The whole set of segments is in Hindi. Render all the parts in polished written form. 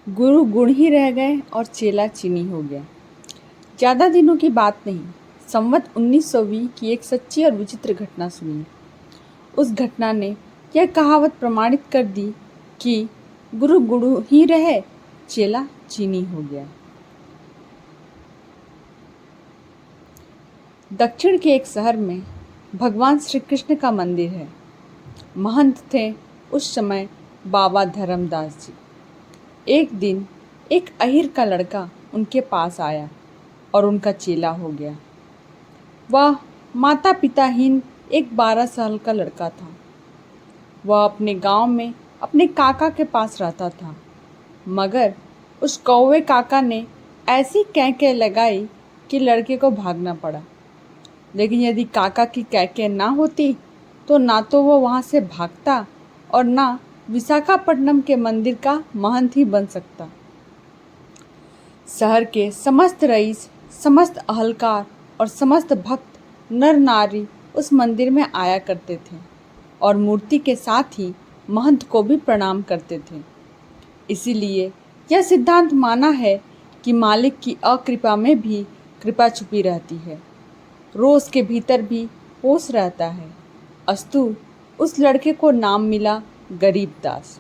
गुरु गुण ही रह गए और चेला चीनी हो गया। ज़्यादा दिनों की बात नहीं, संवत 1920 की एक सच्ची और विचित्र घटना सुनी। उस घटना ने यह कहावत प्रमाणित कर दी कि गुरु गुरु ही रहे, चेला चीनी हो गया। दक्षिण के एक शहर में भगवान श्री कृष्ण का मंदिर है। महंत थे उस समय बाबा धर्मदास जी। एक दिन एक अहीर का लड़का उनके पास आया और उनका चेला हो गया। वह माता पिताहीन एक 12 साल का लड़का था। वह अपने गांव में अपने काका के पास रहता था, मगर उस कौवे काका ने ऐसी कैं लगाई कि लड़के को भागना पड़ा। लेकिन यदि काका की कैं ना होती तो ना तो वो वहाँ से भागता और ना विशाखापट्टनम के मंदिर का महंत ही बन सकता। शहर के समस्त रईस, समस्त अहलकार और समस्त भक्त नर नारी उस मंदिर में आया करते थे और मूर्ति के साथ ही महंत को भी प्रणाम करते थे। इसीलिए यह सिद्धांत माना है कि मालिक की अकृपा में भी कृपा छुपी रहती है, रोज के भीतर भी ओस रहता है। अस्तु उस लड़के को नाम मिला गरीबदास।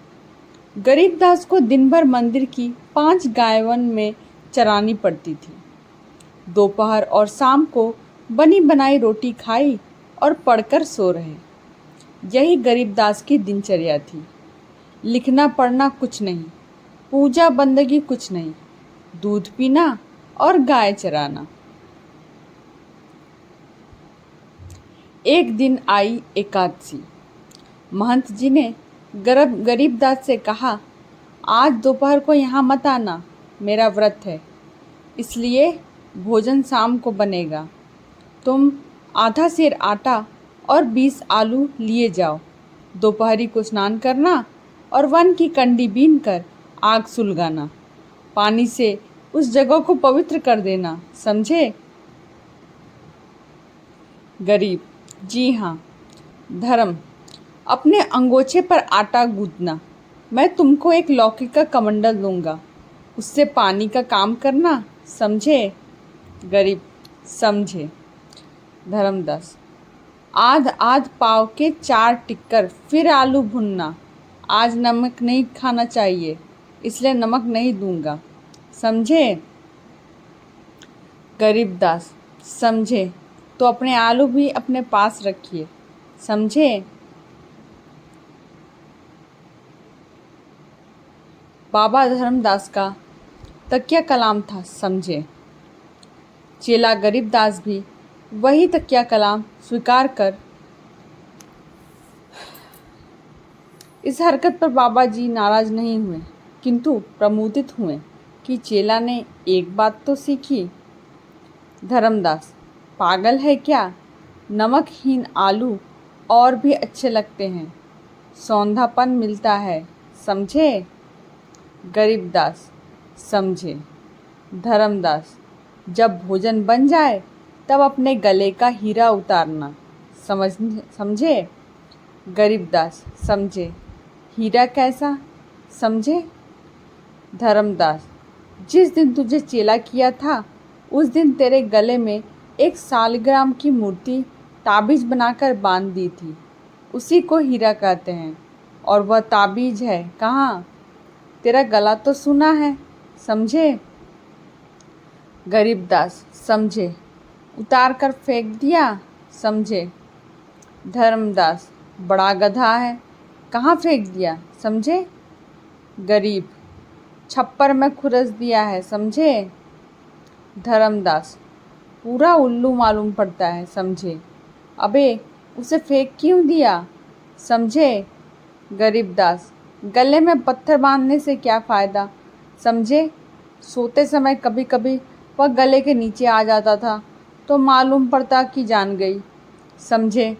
गरीबदास को दिन भर मंदिर की 5 गायवन में चरानी पड़ती थी। दोपहर और शाम को बनी बनाई रोटी खाई और पढ़कर सो रहे। यही गरीबदास की दिनचर्या थी। लिखना पढ़ना कुछ नहीं, पूजा बंदगी कुछ नहीं, दूध पीना और गाय चराना। एक दिन आई एकादशी। महंत जी ने गरीबदास से कहा, आज दोपहर को यहाँ मत आना, मेरा व्रत है, इसलिए भोजन शाम को बनेगा। तुम आधा सेर आटा और 20 आलू लिए जाओ। दोपहरी को स्नान करना और वन की कंडी बीन कर आग सुलगाना। पानी से उस जगह को पवित्र कर देना, समझे? गरीब, जी हाँ। धर्म, अपने अंगोछे पर आटा गूंथना। मैं तुमको एक लौकी का कमंडल दूंगा, उससे पानी का काम करना, समझे? गरीब, समझे। धर्मदास, आध आध पाव के 4 टिक्कर, फिर आलू भुनना। आज नमक नहीं खाना चाहिए, इसलिए नमक नहीं दूंगा, समझे? गरीबदास, समझे। तो अपने आलू भी अपने पास रखिए, समझे? बाबा धर्मदास का तकिया कलाम था, समझे? चेला गरीबदास भी वही तकिया कलाम स्वीकार कर इस हरकत पर बाबा जी नाराज नहीं हुए, किंतु प्रमुदित हुए कि चेला ने एक बात तो सीखी। धर्मदास, पागल है क्या? नमकहीन आलू और भी अच्छे लगते हैं, सौंधापन मिलता है, समझे? गरीबदास, समझे। धर्मदास, जब भोजन बन जाए तब अपने गले का हीरा उतारना, समझे? गरीबदास, समझे। हीरा कैसा, समझे? धर्मदास, जिस दिन तुझे चेला किया था उस दिन तेरे गले में एक सालिग्राम की मूर्ति ताबीज बनाकर बांध दी थी, उसी को हीरा कहते हैं। और वह ताबीज है कहाँ? तेरा गला तो सुना है, समझे? गरीबदास, समझे। उतार कर फेंक दिया, समझे? धर्मदास, बड़ा गधा है, कहाँ फेंक दिया, समझे? गरीब, छप्पर में खुरस दिया है, समझे? धर्मदास, पूरा उल्लू मालूम पड़ता है, समझे? अबे उसे फेंक क्यों दिया, समझे? गरीबदास, गले में पत्थर बांधने से क्या फ़ायदा, समझे? सोते समय कभी कभी वह गले के नीचे आ जाता था तो मालूम पड़ता कि जान गई, समझे?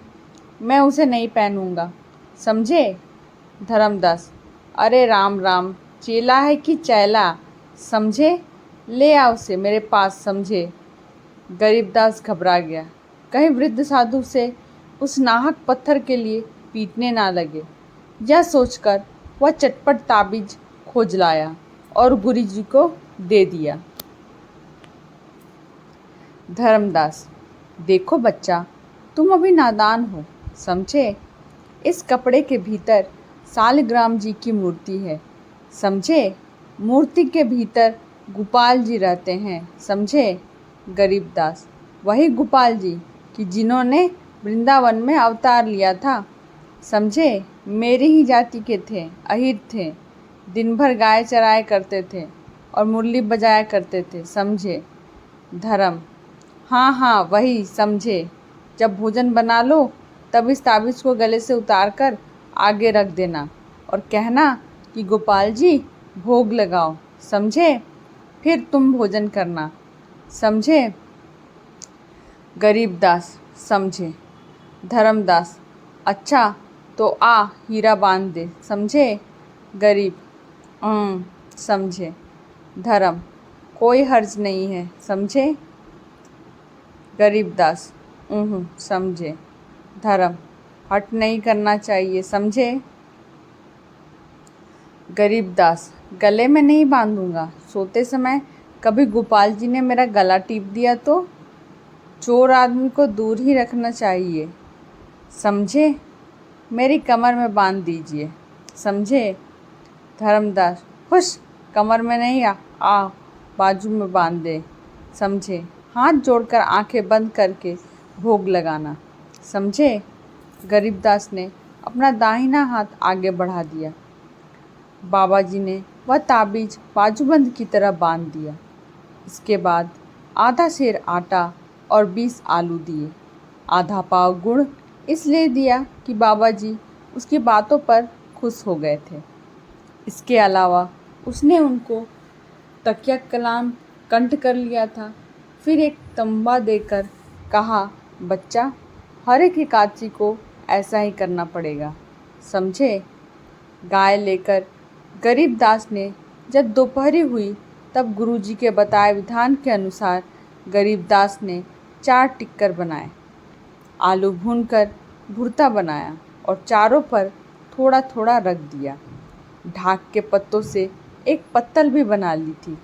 मैं उसे नहीं पहनूंगा, समझे? धर्मदास, अरे राम राम, चेला है कि चैला, समझे? ले आओ उसे मेरे पास, समझे? गरीबदास घबरा गया, कहीं वृद्ध साधु से उस नाहक पत्थर के लिए पीटने ना लगे। यह सोचकर वह चटपट ताबीज खोज लाया और गुरु जी को दे दिया। धर्मदास, देखो बच्चा, तुम अभी नादान हो, समझे? इस कपड़े के भीतर सालिग्राम जी की मूर्ति है, समझे? मूर्ति के भीतर गोपाल जी रहते हैं, समझे? गरीबदास, वही गोपाल जी कि जिन्होंने वृंदावन में अवतार लिया था, समझे? मेरी ही जाति के थे, अहिर थे, दिन भर गाय चराया करते थे और मुरली बजाया करते थे, समझे? धर्म, हाँ हाँ वही, समझे। जब भोजन बना लो तब इस ताबीज़ को गले से उतार कर आगे रख देना और कहना कि गोपाल जी भोग लगाओ, समझे? फिर तुम भोजन करना, समझे? गरीबदास, समझे। धर्मदास, अच्छा तो आ हीरा बांध दे, समझे? गरीब, समझे। धर्म, कोई हर्ज नहीं है, समझे? गरीबदास, समझे। धर्म, हट नहीं करना चाहिए, समझे? गरीबदास, गले में नहीं बांधूंगा। सोते समय कभी गोपाल जी ने मेरा गला टीप दिया तो? चोर आदमी को दूर ही रखना चाहिए, समझे? मेरी कमर में बांध दीजिए, समझे? धर्मदास, खुश, कमर में नहीं, आ बाजू में बांध दे, समझे? हाथ जोड़कर आंखें बंद करके भोग लगाना, समझे? गरीबदास ने अपना दाहिना हाथ आगे बढ़ा दिया। बाबा जी ने वह ताबीज बाजूबंद की तरह बांध दिया। इसके बाद आधा सेर आटा और 20 आलू दिए। आधा पाव गुड़ इसलिए दिया कि बाबा जी उसकी बातों पर खुश हो गए थे। इसके अलावा उसने उनको तकिया कलाम कंठ कर लिया था। फिर एक तंबा देकर कहा, बच्चा, हर एक एकादशी को ऐसा ही करना पड़ेगा, समझे? गाय लेकर गरीबदास ने जब दोपहरी हुई तब गुरुजी के बताए विधान के अनुसार गरीबदास ने 4 टिक्कर बनाए। आलू भूनकर भुर्ता बनाया और चारों पर थोड़ा थोड़ा रख दिया। ढाक के पत्तों से एक पत्तल भी बना ली थी,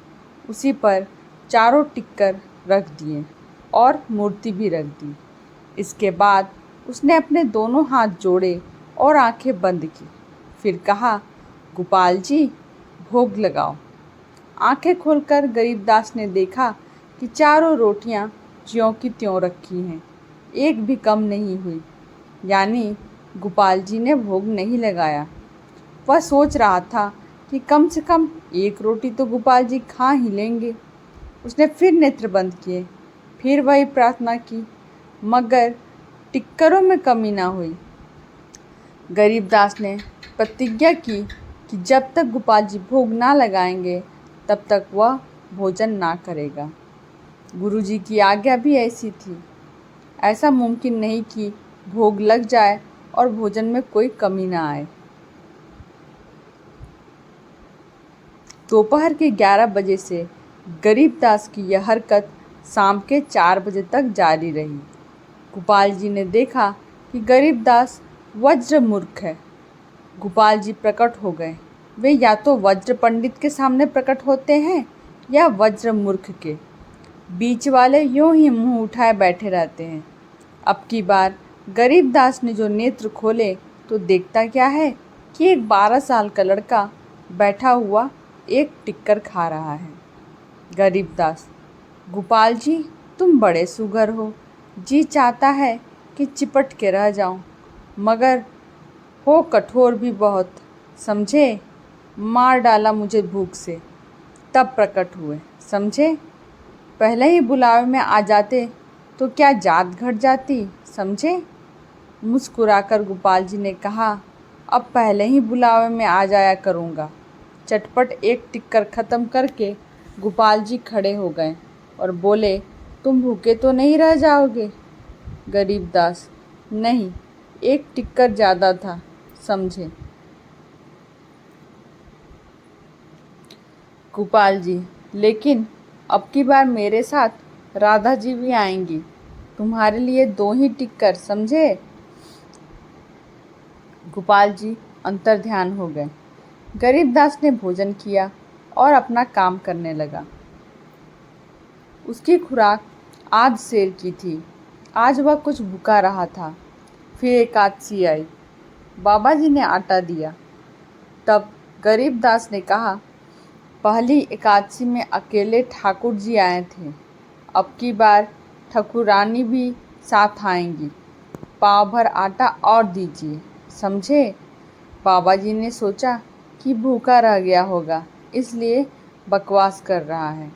उसी पर चारों टिक्कर रख दिए और मूर्ति भी रख दी। इसके बाद उसने अपने दोनों हाथ जोड़े और आंखें बंद की। फिर कहा, गोपाल जी भोग लगाओ। आंखें खोलकर गरीबदास ने देखा कि चारों रोटियां ज्यों की त्यों रखी हैं, एक भी कम नहीं हुई, यानी गोपाल जी ने भोग नहीं लगाया। वह सोच रहा था कि कम से कम एक रोटी तो गोपाल जी खा ही लेंगे। उसने फिर नेत्र बंद किए, फिर वही प्रार्थना की, मगर टिक्करों में कमी ना हुई। गरीबदास ने प्रतिज्ञा की कि जब तक गोपाल जी भोग ना लगाएंगे तब तक वह भोजन ना करेगा। गुरुजी की आज्ञा भी ऐसी थी। ऐसा मुमकिन नहीं कि भोग लग जाए और भोजन में कोई कमी ना आए। दोपहर के 11 बजे से गरीबदास की यह हरकत शाम के 4 बजे तक जारी रही। गोपाल जी ने देखा कि गरीबदास वज्र मूर्ख है। गोपाल जी प्रकट हो गए। वे या तो वज्र पंडित के सामने प्रकट होते हैं या वज्र मूर्ख के। बीच वाले यूं ही मुंह उठाए बैठे रहते हैं। अब की बार गरीबदास ने जो नेत्र खोले तो देखता क्या है कि एक 12 साल का लड़का बैठा हुआ एक टिक्कर खा रहा है। गरीबदास, गोपाल जी तुम बड़े सुघर हो, जी चाहता है कि चिपट के रह जाऊं, मगर हो कठोर भी बहुत, समझे? मार डाला मुझे भूख से, तब प्रकट हुए, समझे? पहले ही बुलावे में आ जाते तो क्या जात घट जाती, समझे? मुस्कुराकर गोपाल जी ने कहा, अब पहले ही बुलावे में आ जाया करूँगा। चटपट एक टिक्कर ख़त्म करके गोपाल जी खड़े हो गए और बोले, तुम भूखे तो नहीं रह जाओगे? गरीबदास, नहीं, एक टिक्कर ज़्यादा था, समझे? गोपाल जी, लेकिन अब की बार मेरे साथ राधा जी भी आएंगी, तुम्हारे लिए 2 ही टिक्कर, समझे? गोपाल जी अंतर्ध्यान हो गए। गरीबदास ने भोजन किया और अपना काम करने लगा। उसकी खुराक आज शेर की थी। आज वह कुछ भूखा रहा था। फिर एकादशी आई। बाबा जी ने आटा दिया। तब गरीबदास ने कहा, पहली एकादशी में अकेले ठाकुर जी आए थे, अब की बार ठाकुरानी भी साथ आएंगी। पाव भर आटा और दीजिए, समझे। बाबा जी ने सोचा कि भूखा रह गया होगा, इसलिए बकवास कर रहा है।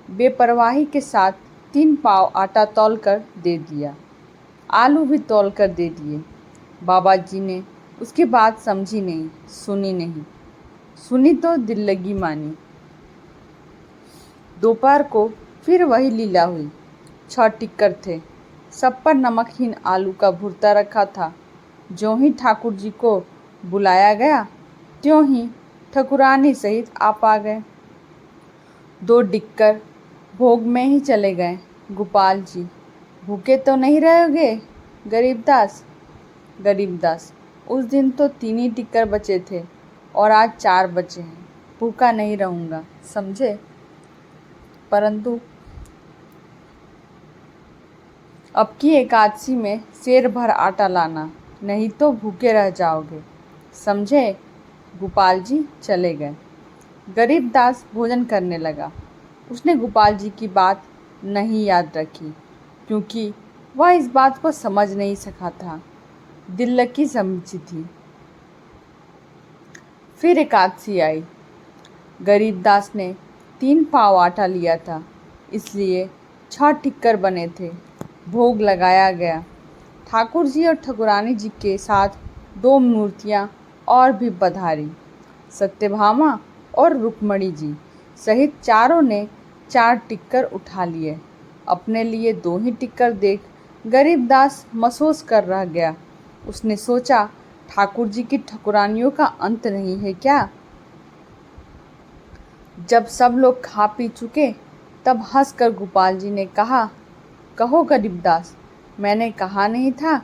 बेपरवाही के साथ 3 पाव आटा तौल कर दे दिया। आलू भी तौल कर दे दिए। बाबा जी ने उसकी बात समझी नहीं, सुनी नहीं। सुनी तो दिल लगी मानी। दोपहर को फिर वही लीला हुई। 6 टिक्कर थे। सब पर नमकहीन आलू का भुर्ता रखा था। ज्यों ही ठाकुर जी को बुलाया गया, त्यों ही ठाकुरानी सहित आप आ गए। 2 टिक्कर भोग में ही चले गए। गोपाल जी, भूखे तो नहीं रहोगे? गरीबदास, उस दिन तो 3 ही टिक्कर बचे थे और आज 4 बचे हैं। भूखा नहीं रहूँगा, समझे। परंतु अब की एकादशी में सेर भर आटा लाना, नहीं तो भूखे रह जाओगे, समझे। गोपाल जी चले गए। गरीबदास भोजन करने लगा। उसने गोपाल जी की बात नहीं याद रखी, क्योंकि वह इस बात को समझ नहीं सका था। दिल की समझी थी। फिर एकादशी आई। गरीबदास ने 3 पाव आटा लिया था, इसलिए 6 टिक्कर बने थे। भोग लगाया गया। ठाकुर जी और ठाकुरानी जी के साथ 2 मूर्तियाँ और भी पधारी। सत्यभामा और रुक्मणी जी सहित चारों ने 4 टिक्कर उठा लिए। अपने लिए 2 ही टिक्कर देख गरीबदास मसोस कर रह गया। उसने सोचा, ठाकुर जी की ठाकुरानियों का अंत नहीं है क्या। जब सब लोग खा पी चुके, तब हंसकर गोपाल जी ने कहा, कहो गरीबदास, मैंने कहा नहीं था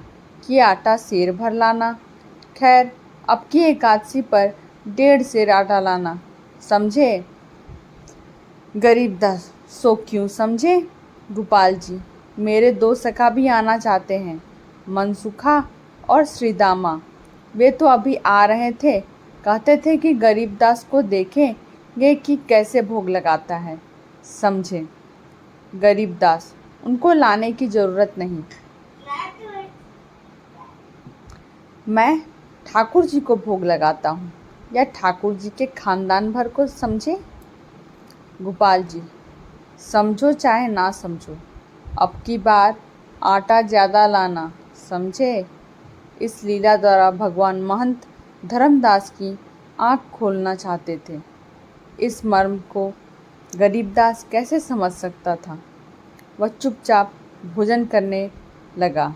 कि आटा सेर भर लाना। खैर, अब की एकादशी पर 1.5 सेर आटा लाना, समझे। गरीबदास, सो क्यों समझे। गोपाल जी, मेरे 2 सखा भी आना चाहते हैं, मनसुखा और श्रीदामा। वे तो अभी आ रहे थे। कहते थे कि गरीबदास को देखेंगे कि कैसे भोग लगाता है, समझे। गरीबदास, उनको लाने की ज़रूरत नहीं। मैं ठाकुर जी को भोग लगाता हूँ, या ठाकुर जी के खानदान भर को, समझे। गोपाल जी, समझो चाहे ना समझो, अब की बार आटा ज़्यादा लाना, समझे। इस लीला द्वारा भगवान महंत धर्मदास की आँख खोलना चाहते थे। इस मर्म को गरीबदास कैसे समझ सकता था। वह चुपचाप भोजन करने लगा।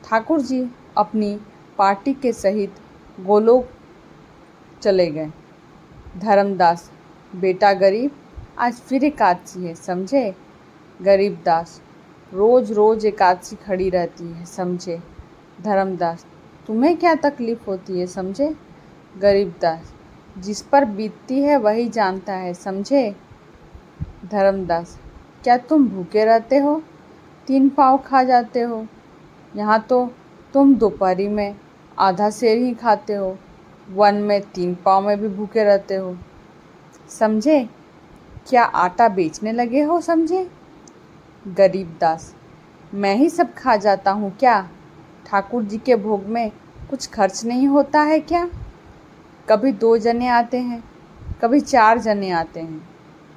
ठाकुर जी अपनी पार्टी के सहित गोलोक चले गए। धर्मदास, बेटा गरीब, आज फिर एकादशी है, समझे। गरीबदास, रोज रोज एकादशी खड़ी रहती है, समझे। धर्मदास, तुम्हें क्या तकलीफ होती है, समझे। गरीबदास, जिस पर बीतती है वही जानता है, समझे। धर्मदास, क्या तुम भूखे रहते हो? 3 पाव खा जाते हो। यहाँ तो तुम दोपहरी में आधा सेर ही खाते हो, वन में 3 पाव में भी भूखे रहते हो, समझे। क्या आटा बेचने लगे हो, समझे। गरीबदास, मैं ही सब खा जाता हूँ क्या? ठाकुर जी के भोग में कुछ खर्च नहीं होता है क्या? कभी 2 जने आते हैं, कभी 4 जने आते हैं,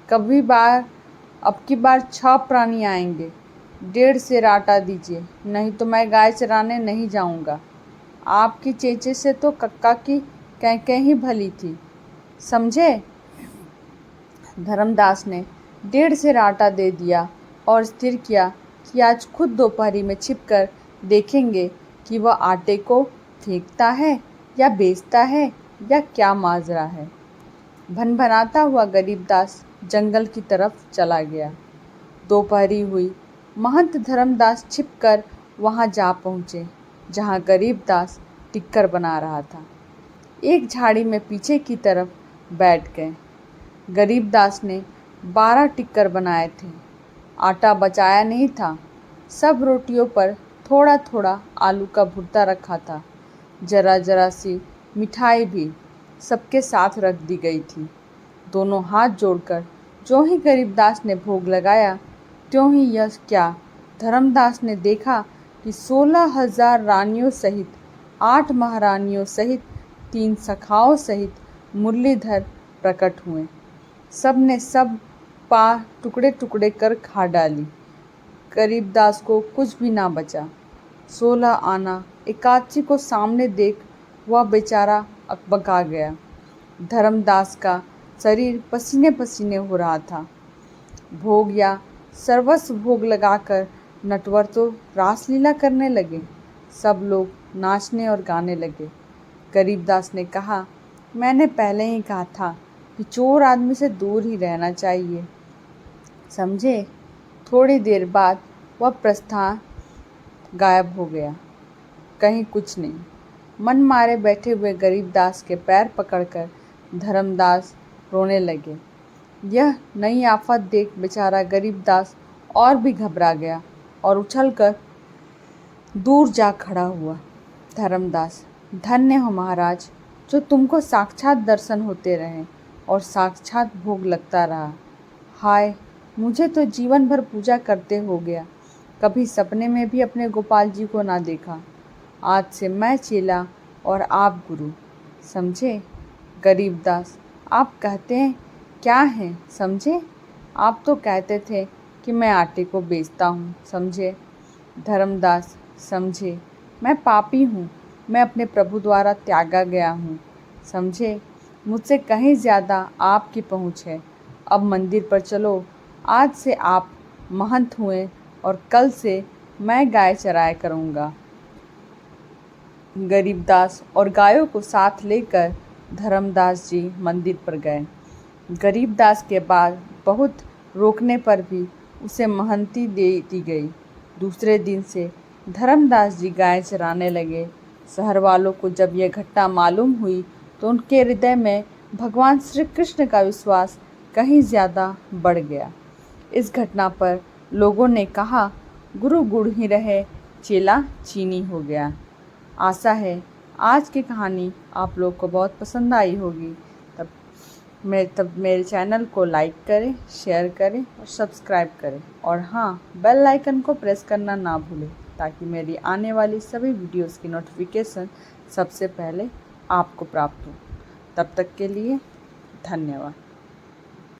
कभी अब की बार 6 प्राणी आएंगे। 1.5 सेर आटा दीजिए, नहीं तो मैं गाय चराने नहीं जाऊंगा। आपकी चेचे से तो कक्का की कैं ही भली थी, समझे। धर्मदास ने 1.5 सेर आटा दे दिया और स्थिर किया कि आज खुद दोपहरी में छिपकर देखेंगे कि वह आटे को फेंकता है या बेचता है या क्या माजरा है। भनभनाता हुआ गरीबदास जंगल की तरफ चला गया। दोपहरी हुई। महंत धर्मदास छिपकर वहां जा पहुँचे जहां गरीबदास टिक्कर बना रहा था। एक झाड़ी में पीछे की तरफ बैठ गए। गरीबदास ने 12 टिक्कर बनाए थे। आटा बचाया नहीं था। सब रोटियों पर थोड़ा थोड़ा आलू का भुर्ता रखा था। जरा जरा सी मिठाई भी सबके साथ रख दी गई थी। दोनों हाथ जोड़कर जो ही गरीबदास ने भोग लगाया, त्यों ही यह क्या, धर्मदास ने देखा कि 16,000 रानियों सहित 8 महारानियों सहित 3 सखाओं सहित मुरलीधर प्रकट हुए। सब ने सब पा टुकड़े टुकड़े कर खा डाली। गरीबदास को कुछ भी ना बचा। 16 आना एकादशी को सामने देख वह बेचारा अकबका गया। धर्मदास का शरीर पसीने पसीने हो रहा था। भोग या सर्वस्व भोग लगाकर नटवर तो रासलीला करने लगे। सब लोग नाचने और गाने लगे। गरीबदास ने कहा, मैंने पहले ही कहा था कि चोर आदमी से दूर ही रहना चाहिए, समझे। थोड़ी देर बाद वह प्रस्थान गायब हो गया। कहीं कुछ नहीं। मन मारे बैठे हुए गरीबदास के पैर पकड़कर धर्मदास रोने लगे। यह नई आफत देख बेचारा गरीबदास और भी घबरा गया और उछलकर दूर जा खड़ा हुआ। धर्मदास, धन्य हो महाराज, जो तुमको साक्षात दर्शन होते रहे और साक्षात भोग लगता रहा। हाय, मुझे तो जीवन भर पूजा करते हो गया, कभी सपने में भी अपने गोपाल जी को ना देखा। आज से मैं चेला और आप गुरु, समझे। गरीबदास, आप कहते हैं क्या हैं, समझे। आप तो कहते थे कि मैं आटे को बेचता हूँ, समझे। धर्मदास, समझे, मैं पापी हूँ, मैं अपने प्रभु द्वारा त्यागा गया हूँ, समझे। मुझसे कहीं ज़्यादा आपकी पहुँच है। अब मंदिर पर चलो। आज से आप महंत हुए और कल से मैं गाय चराया करूँगा। गरीबदास और गायों को साथ लेकर धर्मदास जी मंदिर पर गए। गरीबदास के बाद बहुत रोकने पर भी उसे महंती दे दी गई। दूसरे दिन से धर्मदास जी गाय चराने लगे। शहर वालों को जब यह घटना मालूम हुई तो उनके हृदय में भगवान श्री कृष्ण का विश्वास कहीं ज़्यादा बढ़ गया। इस घटना पर लोगों ने कहा, गुरु गुड़ ही रहे, चेला चीनी हो गया। आशा है आज की कहानी आप लोग को बहुत पसंद आई होगी। तब मेरे चैनल को लाइक करें, शेयर करें और सब्सक्राइब करें। और हाँ, बेल आइकन को प्रेस करना ना भूलें ताकि मेरी आने वाली सभी वीडियोस की नोटिफिकेशन सबसे पहले आपको प्राप्त हो। तब तक के लिए धन्यवाद।